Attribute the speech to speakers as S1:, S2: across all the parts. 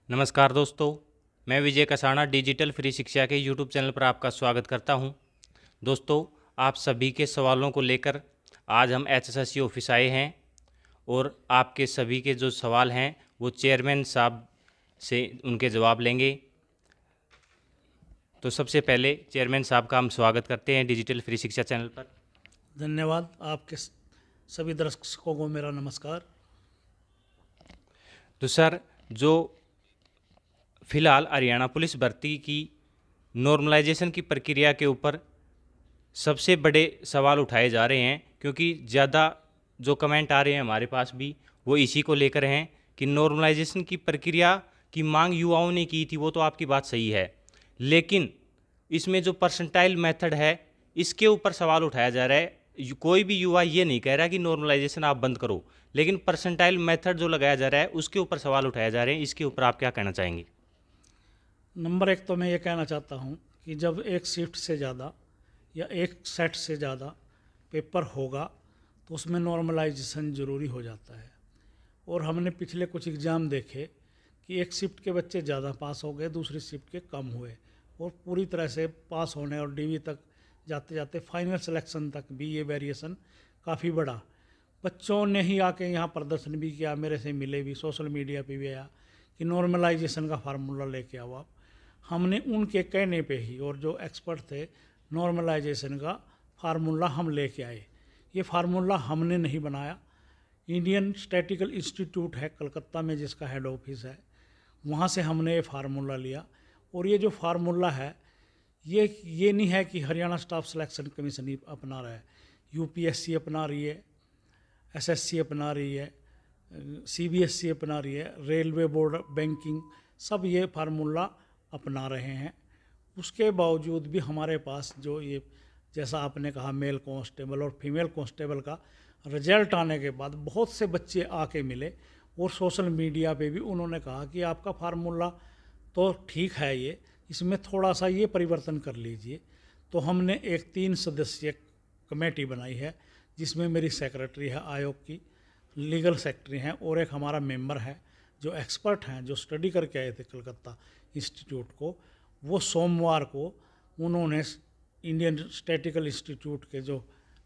S1: नमस्कार दोस्तों, मैं विजय कसाना डिजिटल फ्री शिक्षा के यूट्यूब चैनल पर आपका स्वागत करता हूं। दोस्तों, आप सभी के सवालों को लेकर आज हम एचएसएससी ऑफिस आए हैं और आपके सभी के जो सवाल हैं वो चेयरमैन साहब से उनके जवाब लेंगे। तो सबसे पहले चेयरमैन साहब का हम स्वागत करते हैं डिजिटल फ्री शिक्षा चैनल पर।
S2: धन्यवाद। आपके सभी दर्शकों को मेरा नमस्कार।
S1: तो सर, जो फिलहाल हरियाणा पुलिस भर्ती की नॉर्मलाइजेशन की प्रक्रिया के ऊपर सबसे बड़े सवाल उठाए जा रहे हैं, क्योंकि ज़्यादा जो कमेंट आ रहे हैं हमारे पास भी वो इसी को लेकर हैं कि नॉर्मलाइजेशन की प्रक्रिया की मांग युवाओं ने की थी, वो तो आपकी बात सही है, लेकिन इसमें जो परसेंटाइल मेथड है इसके ऊपर सवाल उठाया जा रहा है। कोई भी युवा ये नहीं कह रहा कि नॉर्मलाइजेशन आप बंद करो, लेकिन परसेंटाइल मेथड जो लगाया जा रहा है उसके ऊपर सवाल उठाए जा रहे हैं। इसके ऊपर आप क्या कहना चाहेंगे?
S2: नंबर एक तो मैं ये कहना चाहता हूँ कि जब एक शिफ्ट से ज़्यादा या एक सेट से ज़्यादा पेपर होगा तो उसमें नॉर्मलाइजेशन ज़रूरी हो जाता है। और हमने पिछले कुछ एग्ज़ाम देखे कि एक शिफ्ट के बच्चे ज़्यादा पास हो गए, दूसरी शिफ्ट के कम हुए, और पूरी तरह से पास होने और डीवी तक जाते जाते फाइनल सिलेक्शन तक भी ये वेरिएशन काफ़ी बढ़ा। बच्चों ने ही आके यहाँ प्रदर्शन भी किया, मेरे से मिले भी, सोशल मीडिया पे भी आया कि नॉर्मलाइजेशन का फार्मूला लेके आओ आप। हमने उनके कहने पे ही, और जो एक्सपर्ट थे, नॉर्मलाइजेशन का फार्मूला हम लेके आए। ये फार्मूला हमने नहीं बनाया, इंडियन स्टैटिकल इंस्टीट्यूट है कलकत्ता में जिसका हेड ऑफिस है, वहाँ से हमने ये फार्मूला लिया। और ये जो फार्मूला है ये नहीं है कि हरियाणा स्टाफ सिलेक्शन कमीशन ही अपना रहा है, यूपीएससी अपना रही है, एसएससी अपना रही है, सीबीएसई अपना रही है, रेलवे बोर्ड, बैंकिंग, सब ये फार्मूला अपना रहे हैं। उसके बावजूद भी हमारे पास जो ये, जैसा आपने कहा, मेल कांस्टेबल और फीमेल कांस्टेबल का रिजल्ट आने के बाद बहुत से बच्चे आके मिले और सोशल मीडिया पे भी उन्होंने कहा कि आपका फार्मूला तो ठीक है, ये इसमें थोड़ा सा ये परिवर्तन कर लीजिए। तो हमने एक 3 सदस्यीय कमेटी बनाई है जिसमें मेरी सेक्रेटरी है आयोग की, लीगल सेक्रेटरी हैं, और एक हमारा मेंबर है जो एक्सपर्ट हैं, जो स्टडी करके आए थे कलकत्ता इंस्टीट्यूट को। वो सोमवार को उन्होंने इंडियन स्टैटिकल इंस्टीट्यूट के जो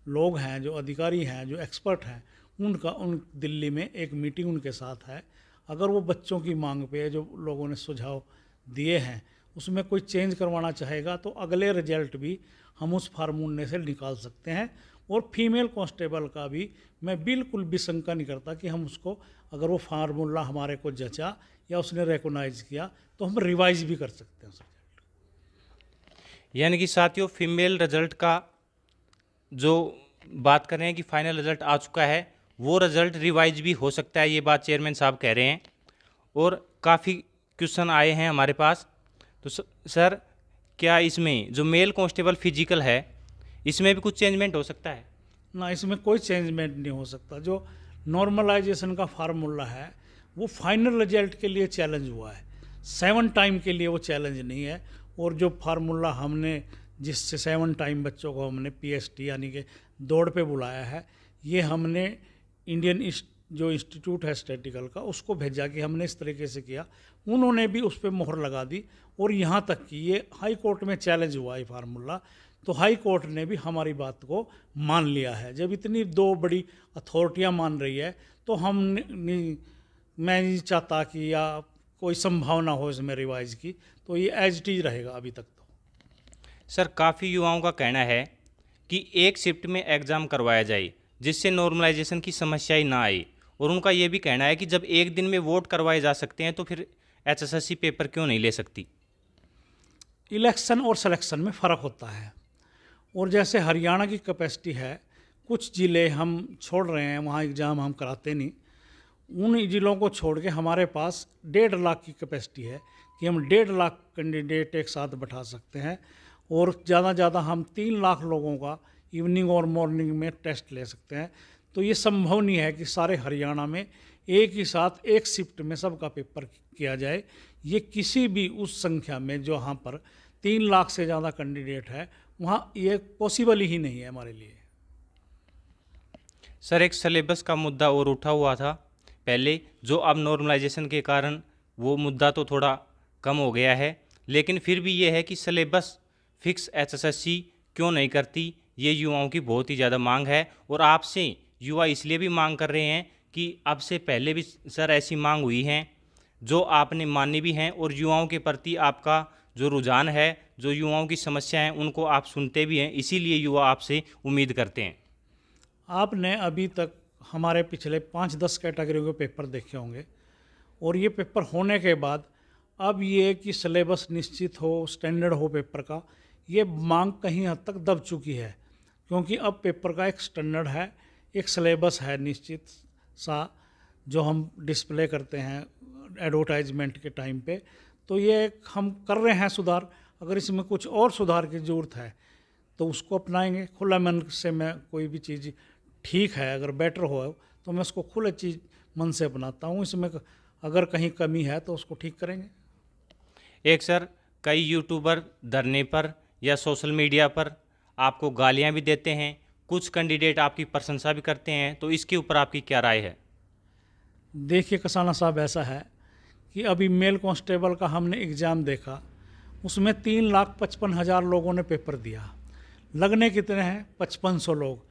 S2: लोग हैं, जो अधिकारी हैं, जो एक्सपर्ट हैं, उन दिल्ली में एक मीटिंग उनके साथ है। अगर वो बच्चों की मांग पे जो लोगों ने सुझाव दिए हैं उसमें कोई चेंज करवाना चाहेगा तो अगले रिजल्ट भी हम उस फार्मूले से निकाल सकते हैं। और फीमेल कांस्टेबल का भी मैं बिल्कुल भी शंका नहीं करता कि हम उसको, अगर वो फार्मूला हमारे को जचा या उसने रिकॉग्नाइज किया तो हम रिवाइज भी कर सकते हैं उस रिजल्ट।
S1: यानी कि साथियों, फीमेल रिजल्ट का जो बात कर रहे हैं कि फाइनल रिजल्ट आ चुका है, वो रिजल्ट रिवाइज भी हो सकता है, ये बात चेयरमैन साहब कह रहे हैं। और काफ़ी क्वेश्चन आए हैं हमारे पास। तो सर, क्या इसमें जो मेल कांस्टेबल फिजिकल है इसमें भी कुछ चेंजमेंट हो सकता है?
S2: ना, इसमें कोई चेंजमेंट नहीं हो सकता। जो नॉर्मलाइजेशन का फार्मूला है वो फाइनल रिजल्ट के लिए चैलेंज हुआ है, 7 टाइम के लिए वो चैलेंज नहीं है। और जो फार्मूला हमने, जिससे 7 टाइम बच्चों को हमने पीएसटी यानी कि दौड़ पे बुलाया है, ये हमने इंडियन जो इंस्टीट्यूट है स्टैटिकल का उसको भेजा कि हमने इस तरीके से किया। उन्होंने भी उस पर मोहर लगा दी, और यहाँ तक कि ये हाई कोर्ट में चैलेंज हुआ है फार्मूला, तो हाई कोर्ट ने भी हमारी बात को मान लिया है। जब इतनी 2 बड़ी अथॉरिटियाँ मान रही है तो मैं नहीं चाहता कि या कोई संभावना हो इसमें रिवाइज की, तो ये एज इट इज रहेगा अभी तक तो।
S1: सर, काफ़ी युवाओं का कहना है कि एक शिफ्ट में एग्ज़ाम करवाया जाए जिससे नॉर्मलाइजेशन की समस्या ही ना आए, और उनका ये भी कहना है कि जब एक दिन में वोट करवाए जा सकते हैं तो फिर एचएसएससी पेपर क्यों नहीं ले सकती?
S2: इलेक्शन और सिलेक्शन में फ़र्क होता है, और जैसे हरियाणा की कैपेसिटी है, कुछ ज़िले हम छोड़ रहे हैं, वहाँ एग्ज़ाम हम कराते नहीं, उन ज़िलों को छोड़ के हमारे पास 1.5 लाख की कैपेसिटी है कि हम 1.5 लाख कैंडिडेट एक साथ बैठा सकते हैं, और ज़्यादा हम 3 लाख लोगों का इवनिंग और मॉर्निंग में टेस्ट ले सकते हैं। तो ये संभव नहीं है कि सारे हरियाणा में एक ही साथ एक शिफ्ट में सबका पेपर किया जाए। ये किसी भी उस संख्या में जो यहाँ पर 3 लाख से ज़्यादा कैंडिडेट है, वहाँ ये पॉसिबल ही नहीं है हमारे लिए।
S1: सर, एक सिलेबस का मुद्दा और उठा हुआ था पहले, जो अब नॉर्मलाइजेशन के कारण वो मुद्दा तो थोड़ा कम हो गया है, लेकिन फिर भी ये है कि सिलेबस फिक्स एचएसएससी क्यों नहीं करती, ये युवाओं की बहुत ही ज़्यादा मांग है। और आपसे युवा इसलिए भी मांग कर रहे हैं कि अब से पहले भी सर ऐसी मांग हुई हैं जो आपने मानी भी हैं, और युवाओं के प्रति आपका जो रुझान है, जो युवाओं की समस्या है, उनको आप सुनते भी हैं, इसीलिए युवा आपसे उम्मीद करते हैं।
S2: आपने अभी तक हमारे पिछले 5-10 कैटेगरियों के पेपर देखे होंगे, और ये पेपर होने के बाद अब ये कि सिलेबस निश्चित हो, स्टैंडर्ड हो पेपर का, ये मांग कहीं हद तक दब चुकी है। क्योंकि अब पेपर का एक स्टैंडर्ड है, एक सिलेबस है निश्चित सा, जो हम डिस्प्ले करते हैं एडवर्टाइजमेंट के टाइम पे। तो ये एक हम कर रहे हैं सुधार। अगर इसमें कुछ और सुधार की ज़रूरत है तो उसको अपनाएंगे खुला मन से। मैं कोई भी चीज़ ठीक है, अगर बेटर हो तो मैं उसको खुले चीज़ मन से अपनाता हूँ। इसमें अगर कहीं कमी है तो उसको ठीक करेंगे।
S1: एक सर, कई यूट्यूबर धरने पर या सोशल मीडिया पर आपको गालियां भी देते हैं, कुछ कैंडिडेट आपकी प्रशंसा भी करते हैं, तो इसके ऊपर आपकी क्या राय है?
S2: देखिए कसाना साहब, ऐसा है कि अभी मेल कांस्टेबल का हमने एग्ज़ाम देखा, उसमें 3,55,000 लोगों ने पेपर दिया। लगने कितने हैं? 5500 लोग।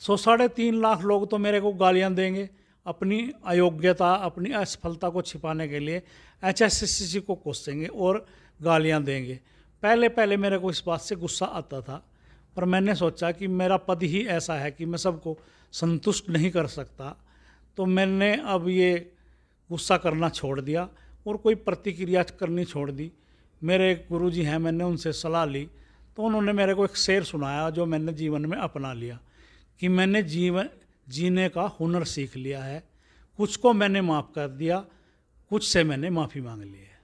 S2: 3.5 लाख लोग तो मेरे को गालियां देंगे अपनी अयोग्यता, अपनी असफलता को छिपाने के लिए एचएसएससी को कोसेंगे और गालियां देंगे। पहले पहले मेरे को इस बात से गुस्सा आता था, पर मैंने सोचा कि मेरा पद ही ऐसा है कि मैं सबको संतुष्ट नहीं कर सकता। तो मैंने अब ये गुस्सा करना छोड़ दिया और कोई प्रतिक्रिया करनी छोड़ दी। मेरे एक गुरुजी हैं, मैंने उनसे सलाह ली, तो उन्होंने मेरे को एक शेर सुनाया जो मैंने जीवन में अपना लिया कि मैंने जीवन जीने का हुनर सीख लिया है। कुछ को मैंने माफ़ कर दिया, कुछ से मैंने माफ़ी मांग ली है।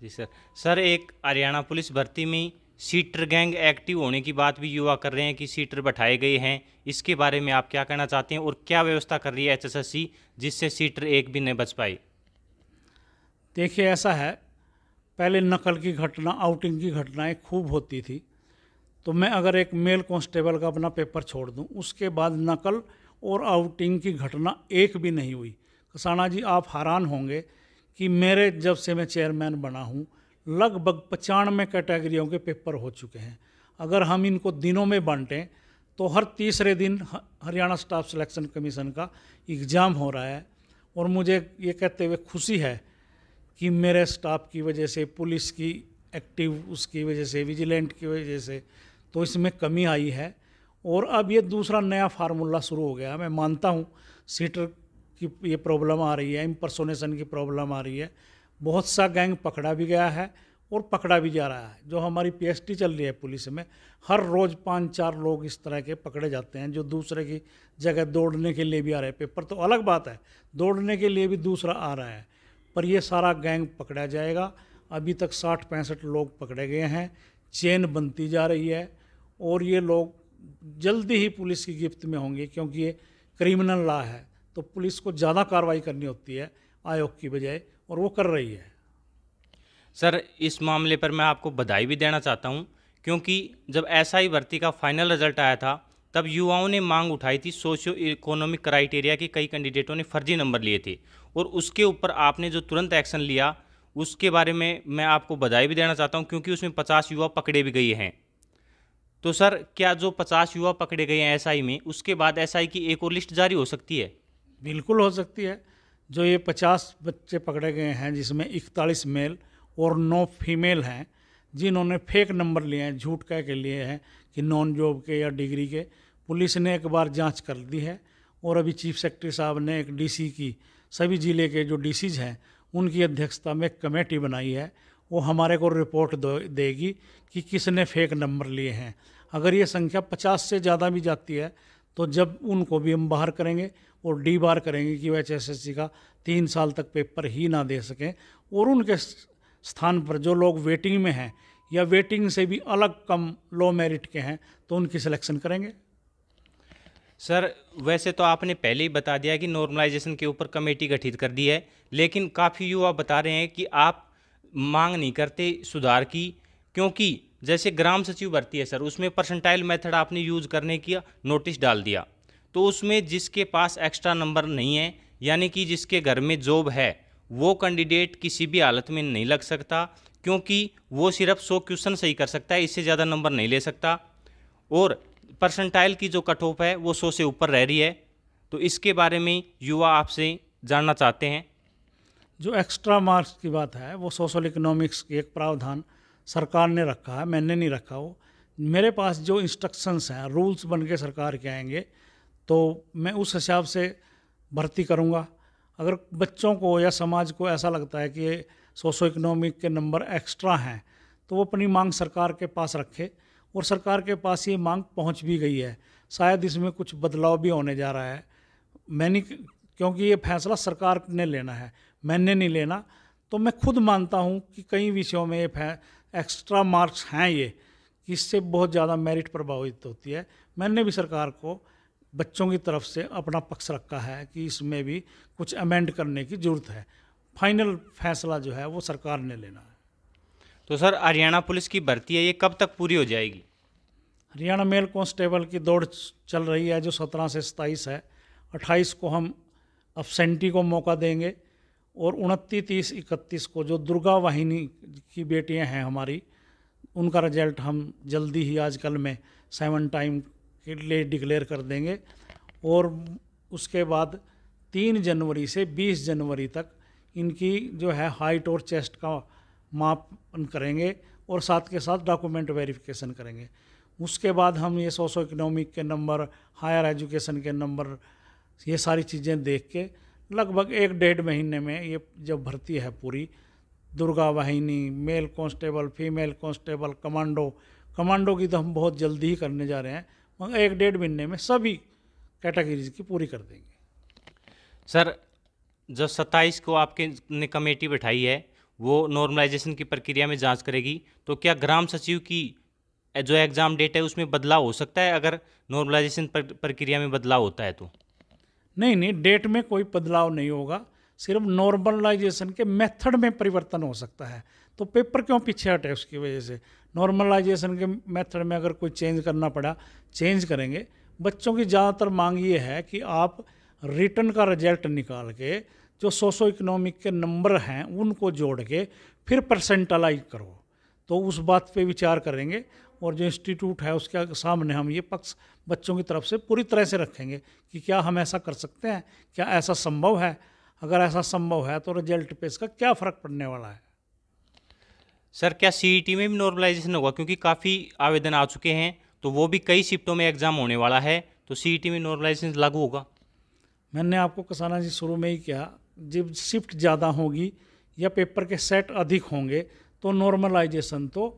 S1: जी सर। सर, एक हरियाणा पुलिस भर्ती में सीटर गैंग एक्टिव होने की बात भी युवा कर रहे हैं कि सीटर बैठाए गए हैं, इसके बारे में आप क्या कहना चाहते हैं और क्या व्यवस्था कर रही है एचएसएससी जिससे सीटर एक भी नहीं बच पाई?
S2: देखिए ऐसा है, पहले नकल की घटना, आउटिंग की घटनाएं खूब होती थी। तो मैं अगर एक मेल कांस्टेबल का अपना पेपर छोड़ दूं, उसके बाद नकल और आउटिंग की घटना एक भी नहीं हुई। कसाना जी, आप हैरान होंगे कि मेरे जब से मैं चेयरमैन बना हूं, लगभग 95 कैटेगरियों के पेपर हो चुके हैं। अगर हम इनको दिनों में बांटें तो हर तीसरे दिन हरियाणा स्टाफ सिलेक्शन कमीशन का एग्ज़ाम हो रहा है। और मुझे ये कहते हुए खुशी है कि मेरे स्टाफ की वजह से, पुलिस की एक्टिव उसकी वजह से, विजिलेंट की वजह से तो इसमें कमी आई है। और अब ये दूसरा नया फार्मूला शुरू हो गया। मैं मानता हूँ सीटर की ये प्रॉब्लम आ रही है, इम्पर्सोनेशन की प्रॉब्लम आ रही है। बहुत सा गैंग पकड़ा भी गया है और पकड़ा भी जा रहा है। जो हमारी पीएसटी चल रही है पुलिस में, हर रोज़ 5-4 लोग इस तरह के पकड़े जाते हैं जो दूसरे की जगह दौड़ने के लिए भी आ रहे हैं। पेपर तो अलग बात है, दौड़ने के लिए भी दूसरा आ रहा है, पर ये सारा गैंग पकड़ा जाएगा। अभी तक 60-65 लोग पकड़े गए हैं, चेन बनती जा रही है और ये लोग जल्दी ही पुलिस की गिरफ्त में होंगे, क्योंकि ये क्रिमिनल लॉ है तो पुलिस को ज़्यादा कार्रवाई करनी होती है आयोग की बजाय, और वो कर रही है।
S1: सर, इस मामले पर मैं आपको बधाई भी देना चाहता हूं, क्योंकि जब एसआई भर्ती का फाइनल रिजल्ट आया था तब युवाओं ने मांग उठाई थी, सोशियो इकोनॉमिक क्राइटेरिया के कई कैंडिडेटों ने फर्जी नंबर लिए थे और उसके ऊपर आपने जो तुरंत एक्शन लिया उसके बारे में मैं आपको बधाई भी देना चाहता हूं, क्योंकि उसमें 50 युवा पकड़े भी गए हैं। तो सर, क्या जो 50 युवा पकड़े गए हैं एसआई में, उसके बाद एसआई की एक और लिस्ट जारी हो सकती है?
S2: बिल्कुल हो सकती है। जो ये 50 बच्चे पकड़े गए हैं, जिसमें 41 मेल और 9 फीमेल हैं, जिन्होंने फेक नंबर लिए हैं, झूठ कह के लिए हैं कि नॉन जॉब के या डिग्री के, पुलिस ने एक बार जांच कर दी है। और अभी चीफ सेक्रेटरी साहब ने एक डीसी की, सभी ज़िले के जो डीसीज हैं उनकी अध्यक्षता में एक कमेटी बनाई है। वो हमारे को रिपोर्ट देगी कि किसने फेक नंबर लिए हैं। अगर ये संख्या 50 से ज़्यादा भी जाती है तो जब उनको भी हम बाहर करेंगे और डी बार करेंगे कि वह एचएसएससी का 3 साल तक पेपर ही ना दे सकें, और उनके स्थान पर जो लोग वेटिंग में हैं या वेटिंग से भी अलग कम लो मेरिट के हैं तो उनकी सिलेक्शन करेंगे।
S1: सर, वैसे तो आपने पहले ही बता दिया कि नॉर्मलाइजेशन के ऊपर कमेटी गठित कर दी है, लेकिन काफ़ी युवा बता रहे हैं कि आप मांग नहीं करते सुधार की, क्योंकि जैसे ग्राम सचिव भर्ती है सर, उसमें परसेंटाइल मेथड आपने यूज़ करने की नोटिस डाल दिया, तो उसमें जिसके पास एक्स्ट्रा नंबर नहीं है, यानी कि जिसके घर में जॉब है, वो कैंडिडेट किसी भी हालत में नहीं लग सकता, क्योंकि वो सिर्फ 100 क्वेश्चन सही कर सकता है, इससे ज़्यादा नंबर नहीं ले सकता। और परसेंटाइल की जो कट ऑफ है वो 100 से ऊपर रह रही है। तो इसके बारे में युवा आपसे जानना चाहते हैं।
S2: जो एक्स्ट्रा मार्क्स की बात है वो सोशल इकोनॉमिक्स की एक प्रावधान सरकार ने रखा है, मैंने नहीं रखा। वो मेरे पास जो इंस्ट्रक्शंस हैं, रूल्स बन के सरकार के आएंगे तो मैं उस हिसाब से भर्ती करूँगा। अगर बच्चों को या समाज को ऐसा लगता है कि ये सोशो इकोनॉमिक के नंबर एक्स्ट्रा हैं तो वो अपनी मांग सरकार के पास रखे, और सरकार के पास ये मांग पहुंच भी गई है। शायद इसमें कुछ बदलाव भी होने जा रहा है। मैंने, क्योंकि ये फैसला सरकार ने लेना है, मैंने नहीं लेना। तो मैं खुद मानता हूँ कि कई विषयों में ये एक्स्ट्रा मार्क्स हैं ये, इससे बहुत ज़्यादा मेरिट प्रभावित होती है। मैंने भी सरकार को बच्चों की तरफ से अपना पक्ष रखा है कि इसमें भी कुछ अमेंड करने की ज़रूरत है। फाइनल फैसला जो है वो सरकार ने लेना है।
S1: तो सर, हरियाणा पुलिस की भर्ती है, ये कब तक पूरी हो जाएगी?
S2: हरियाणा मेल कांस्टेबल की दौड़ चल रही है जो 17 से 27 है। 28 को हम अब्सेंटी को मौका देंगे, और 29, 30, 31 को जो दुर्गा वाहिनी की बेटियां हैं हमारी, उनका रिजल्ट हम जल्दी ही आजकल में 7 टाइम के लिए डिक्लेयर कर देंगे। और उसके बाद 3 जनवरी से 20 जनवरी तक इनकी जो है हाइट और चेस्ट का मापन करेंगे, और साथ के साथ डॉक्यूमेंट वेरिफिकेशन करेंगे। उसके बाद हम ये सोशो इकोनॉमिक के नंबर, हायर एजुकेशन के नंबर, ये सारी चीज़ें देख के लगभग 1-1.5 महीने में ये जब भर्ती है पूरी, दुर्गा वाहिनी, mail constable, female constable, commando की तो हम बहुत जल्दी ही करने जा रहे हैं, मगर 1-1.5 महीने में सभी कैटेगरीज की पूरी कर देंगे।
S1: सर, जो 27 को आपके ने कमेटी बैठाई है वो नॉर्मलाइजेशन की प्रक्रिया में जांच करेगी, तो क्या ग्राम सचिव की जो एग्ज़ाम डेट है उसमें बदलाव हो सकता है अगर नॉर्मलाइजेशन प्रक्रिया में बदलाव होता है तो?
S2: नहीं, डेट में कोई बदलाव नहीं होगा, सिर्फ नॉर्मलाइजेशन के मेथड में परिवर्तन हो सकता है। तो पेपर क्यों पीछे हटे उसकी वजह से? नॉर्मलाइजेशन के मेथड में अगर कोई चेंज करना पड़ा, चेंज करेंगे। बच्चों की ज़्यादातर मांग ये है कि आप रिटर्न का रिजल्ट निकाल के जो सोशो इकोनॉमिक के नंबर हैं उनको जोड़ के फिर परसेंटालाइज करो। तो उस बात पे विचार करेंगे, और जो इंस्टीट्यूट है उसके सामने हम ये पक्ष बच्चों की तरफ से पूरी तरह से रखेंगे कि क्या हम ऐसा कर सकते हैं, क्या ऐसा संभव है। अगर ऐसा संभव है तो रिजल्ट पे इसका क्या फ़र्क पड़ने वाला है।
S1: सर, क्या सीईटी में भी नॉर्मलाइजेशन होगा? क्योंकि काफ़ी आवेदन आ चुके हैं, तो वो भी कई शिफ्टों में एग्ज़ाम होने वाला है, तो सीईटी में नॉर्मलाइजेशन लागू होगा?
S2: मैंने आपको कसाना जी शुरू में ही कहा, जब शिफ्ट ज़्यादा होगी या पेपर के सेट अधिक होंगे तो नॉर्मलाइजेशन तो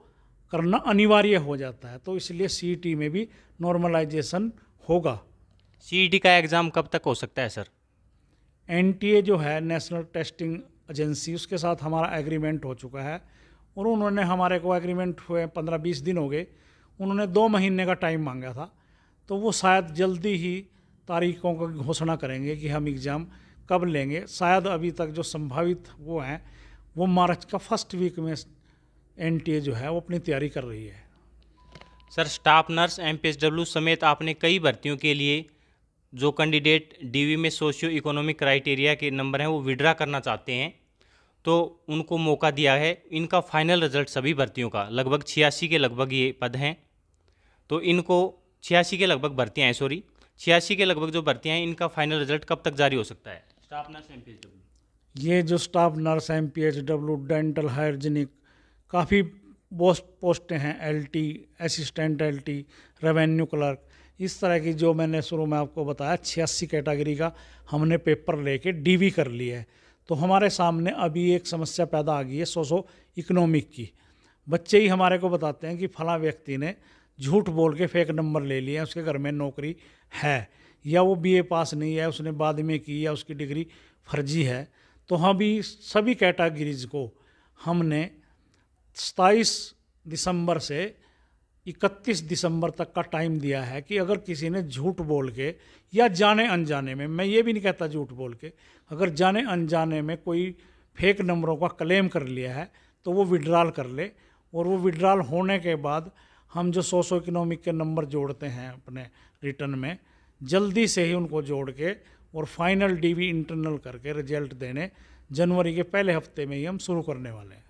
S2: करना अनिवार्य हो जाता है। तो इसलिए सीईटी में भी नॉर्मलाइजेशन होगा।
S1: सीईटी का एग्ज़ाम कब तक हो सकता है सर?
S2: एनटीए जो है नेशनल टेस्टिंग एजेंसी, उसके साथ हमारा एग्रीमेंट हो चुका है, और उन्होंने हमारे को एग्रीमेंट हुए 15-20 दिन हो गए, उन्होंने 2 महीने का टाइम मांगा था। तो वो शायद जल्दी ही तारीखों का घोषणा करेंगे कि हम एग्ज़ाम कब लेंगे। शायद अभी तक जो संभावित वो हैं वो मार्च का फर्स्ट वीक में एनटीए जो है वो अपनी तैयारी कर रही है।
S1: सर, स्टाफ नर्स, एमपीएसडब्ल्यू समेत आपने कई भर्तियों के लिए जो कैंडिडेट डीवी में सोशियो इकोनॉमिक क्राइटेरिया के नंबर हैं वो विड्रा करना चाहते हैं, तो उनको मौका दिया है। इनका फाइनल रिजल्ट सभी भर्तियों का लगभग 86 के लगभग ये पद हैं, तो इनको 86 के लगभग भर्तियाँ हैं, 86 के लगभग जो भर्तियाँ हैं, इनका फाइनल रिजल्ट कब तक जारी हो सकता है? स्टाफ नर्स, एमपीएसडब्ल्यू,
S2: ये जो staff nurse, MPHW, dental, hygienic, काफ़ी पोस्टें हैं, LT, assistant LT, revenue clerk, इस तरह की जो मैंने शुरू में आपको बताया 86 कैटेगरी का हमने पेपर लेके डीवी कर लिया है। तो हमारे सामने अभी एक समस्या पैदा आ गई है सोशो इकोनॉमिक की। बच्चे ही हमारे को बताते हैं कि फला व्यक्ति ने झूठ बोल के फेक नंबर ले लिए, उसके घर में नौकरी है, या वो बीए पास नहीं है, उसने बाद में की, या उसकी डिग्री फर्जी है। तो हम भी सभी कैटेगरीज को हमने 27 दिसंबर से 31 दिसंबर तक का टाइम दिया है कि अगर किसी ने झूठ बोल के या जाने अनजाने में, मैं ये भी नहीं कहता झूठ बोल के, अगर जाने अनजाने में कोई फेक नंबरों का क्लेम कर लिया है तो वो विड्रॉल कर ले। और वो विड्रॉल होने के बाद हम जो सोशो इकोनॉमिक के नंबर जोड़ते हैं अपने रिटर्न में, जल्दी से ही उनको जोड़ के और फाइनल डीवी इंटरनल करके रिजल्ट देने जनवरी के पहले हफ्ते में ही हम शुरू करने वाले हैं।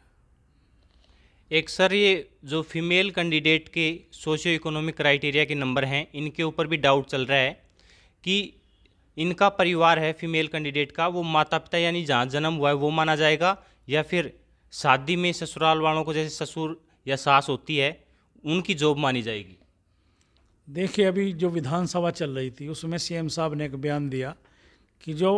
S1: एक सर, ये जो फीमेल कैंडिडेट के सोशियो इकोनॉमिक क्राइटेरिया के नंबर हैं, इनके ऊपर भी डाउट चल रहा है कि इनका परिवार है फीमेल कैंडिडेट का, वो माता पिता यानी जहाँ जन्म हुआ है वो माना जाएगा, या फिर शादी में ससुराल वालों को जैसे ससुर या सास होती है उनकी जॉब मानी जाएगी?
S2: देखिए, अभी जो विधानसभा चल रही थी उसमें सीएम साहब ने एक बयान दिया कि जो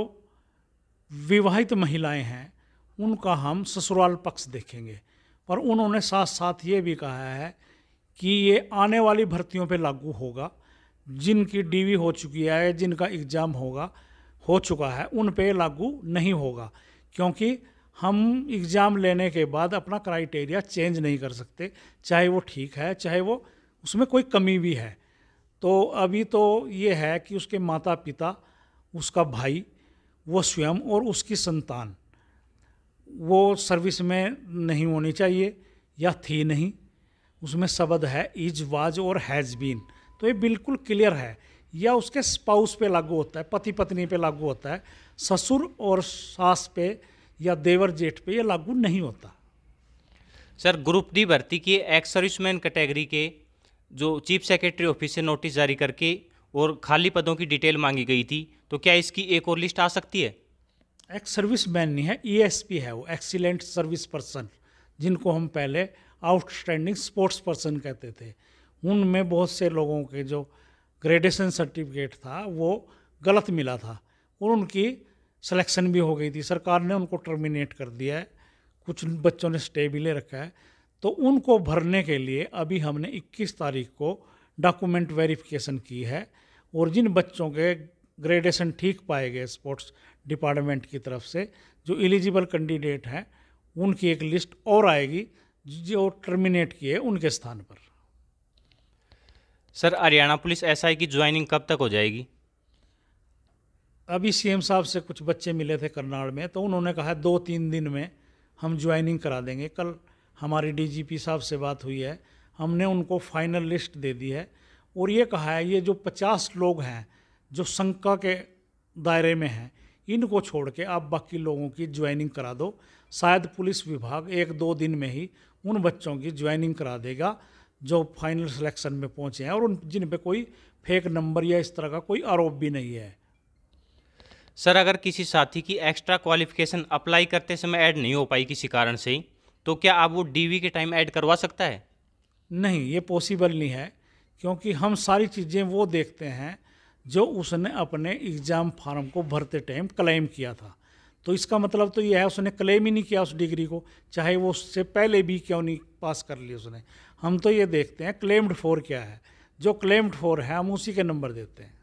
S2: विवाहित महिलाएं हैं उनका हम ससुराल पक्ष देखेंगे, पर उन्होंने साथ साथ ये भी कहा है कि ये आने वाली भर्तियों पे लागू होगा। जिनकी डीवी हो चुकी है, जिनका एग्ज़ाम हो चुका है, उन पे लागू नहीं होगा, क्योंकि हम एग्ज़ाम लेने के बाद अपना क्राइटेरिया चेंज नहीं कर सकते, चाहे वो ठीक है चाहे वो उसमें कोई कमी भी है। तो अभी तो ये है कि उसके माता पिता, उसका भाई, वो स्वयं और उसकी संतान वो सर्विस में नहीं होनी चाहिए या थी नहीं। उसमें शब्द है इज, वाज और हैज़ बीन, तो ये बिल्कुल क्लियर है। या उसके स्पाउस पे लागू होता है, पति पत्नी पे लागू होता है, ससुर और सास पे या देवर जेठ पे ये लागू नहीं होता।
S1: सर, ग्रुप डी भर्ती की एक्स सर्विसमैन कैटेगरी के जो चीफ सेक्रेटरी ऑफिस से नोटिस जारी करके और खाली पदों की डिटेल मांगी गई थी, तो क्या इसकी एक और लिस्ट आ सकती है?
S2: एक्स सर्विस मैन नहीं है, ईएसपी है, वो एक्सीलेंट सर्विस पर्सन, जिनको हम पहले आउटस्टैंडिंग स्पोर्ट्स पर्सन कहते थे। उनमें बहुत से लोगों के जो ग्रेडेशन सर्टिफिकेट था वो गलत मिला था और उनकी सिलेक्शन भी हो गई थी। सरकार ने उनको टर्मिनेट कर दिया है, कुछ बच्चों ने स्टे भी ले रखा है। तो उनको भरने के लिए अभी हमने 21 तारीख को डॉक्यूमेंट वेरिफिकेशन की है, और जिन बच्चों के ग्रेडेशन ठीक पाए गए स्पोर्ट्स डिपार्टमेंट की तरफ से, जो एलिजिबल कैंडिडेट हैं, उनकी एक लिस्ट और आएगी जो टर्मिनेट किए उनके स्थान पर।
S1: सर, हरियाणा पुलिस एसआई की ज्वाइनिंग कब तक हो जाएगी?
S2: अभी सीएम साहब से कुछ बच्चे मिले थे करनाल में, तो उन्होंने कहा 2-3 दिन में हम ज्वाइनिंग करा देंगे। कल हमारी डीजीपी साहब से बात हुई है, हमने उनको फाइनल लिस्ट दे दी है और ये कहा है ये जो 50 लोग हैं जो शंका के दायरे में हैं, इनको छोड़ के आप बाकी लोगों की ज्वाइनिंग करा दो। शायद पुलिस विभाग 1-2 दिन में ही उन बच्चों की ज्वाइनिंग करा देगा जो फाइनल सिलेक्शन में पहुंचे हैं और उन जिन पे कोई फेक नंबर या इस तरह का कोई आरोप भी नहीं है।
S1: सर, अगर किसी साथी की एक्स्ट्रा क्वालिफिकेशन अप्लाई करते समय ऐड नहीं हो पाई किसी कारण से, तो क्या आप वो डीवी के टाइम ऐड करवा सकता है?
S2: नहीं, ये पॉसिबल नहीं है, क्योंकि हम सारी चीज़ें वो देखते हैं जो उसने अपने एग्ज़ाम फार्म को भरते टाइम क्लेम किया था। तो इसका मतलब तो ये है उसने क्लेम ही नहीं किया उस डिग्री को, चाहे वो उससे पहले भी क्यों नहीं पास कर ली उसने। हम तो ये देखते हैं क्लेम्ड फॉर क्या है, जो क्लेम्ड फॉर है हम उसी के नंबर देते हैं।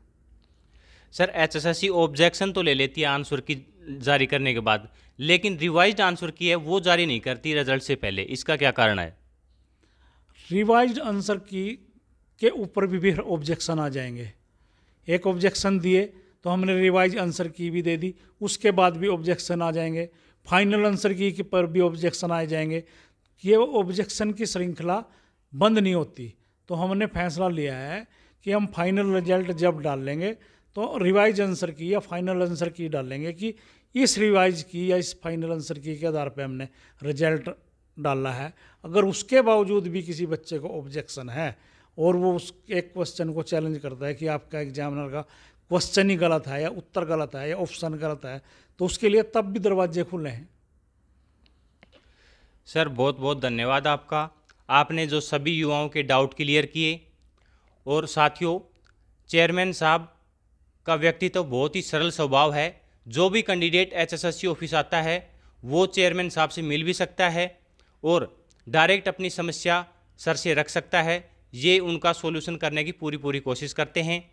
S1: सर, एचएसएससी ऑब्जेक्शन तो ले लेती है आंसर की जारी करने के बाद, लेकिन रिवाइज्ड आंसर की है वो जारी नहीं करती रिजल्ट से पहले, इसका क्या कारण है?
S2: रिवाइज्ड आंसर की के ऊपर भी ऑब्जेक्शन आ जाएंगे। एक ऑब्जेक्शन दिए तो हमने रिवाइज आंसर की भी दे दी, उसके बाद भी ऑब्जेक्शन आ जाएंगे, फाइनल आंसर की पर भी ऑब्जेक्शन आ जाएंगे। ये ऑब्जेक्शन की श्रृंखला बंद नहीं होती। तो हमने फैसला लिया है कि हम फाइनल रिजल्ट जब डाल लेंगे तो रिवाइज आंसर की या फाइनल आंसर की डालेंगे कि इस रिवाइज की या इस फाइनल आंसर की के आधार पे हमने रिजल्ट डाला है। अगर उसके बावजूद भी किसी बच्चे को ऑब्जेक्शन है और वो उस एक क्वेश्चन को चैलेंज करता है कि आपका एग्जामिनर का क्वेश्चन ही गलत है या उत्तर गलत है या ऑप्शन गलत है, तो उसके लिए तब भी दरवाजे खुले हैं।
S1: सर, बहुत बहुत धन्यवाद आपका। आपने जो सभी युवाओं के डाउट क्लियर किए। और साथियों, चेयरमैन साहब का व्यक्तित्व बहुत ही सरल स्वभाव है। जो भी कैंडिडेट एचएसएससी ऑफिस आता है वो चेयरमैन साहब से मिल भी सकता है और डायरेक्ट अपनी समस्या सर से रख सकता है। ये उनका सॉल्यूशन करने की पूरी कोशिश करते हैं।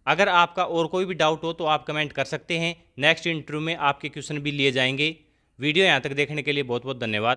S1: अगर आपका और कोई भी डाउट हो तो आप कमेंट कर सकते हैं। नेक्स्ट इंटरव्यू में आपके क्वेश्चन भी लिए जाएंगे। वीडियो यहाँ तक देखने के लिए बहुत बहुत धन्यवाद।